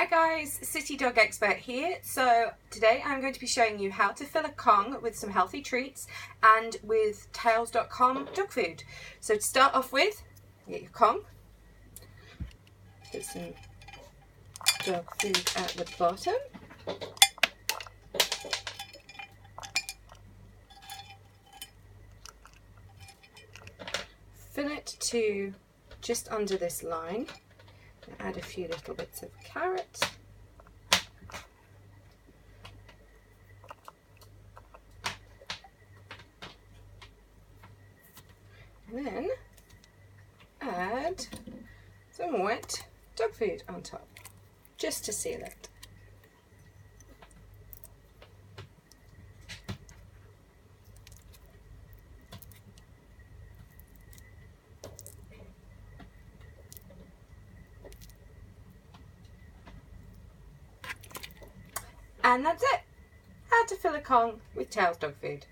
guys, City Dog Expert here. So today I'm going to be showing you how to fill a Kong with some healthy treats and with Tails.com dog food. So to start off with, get your Kong, put some dog food at the bottom. Fill it to just under this line. Add a few little bits of carrot. And then add some wet dog food on top, just to seal it. And that's it. How to fill a Kong with Tails dog food.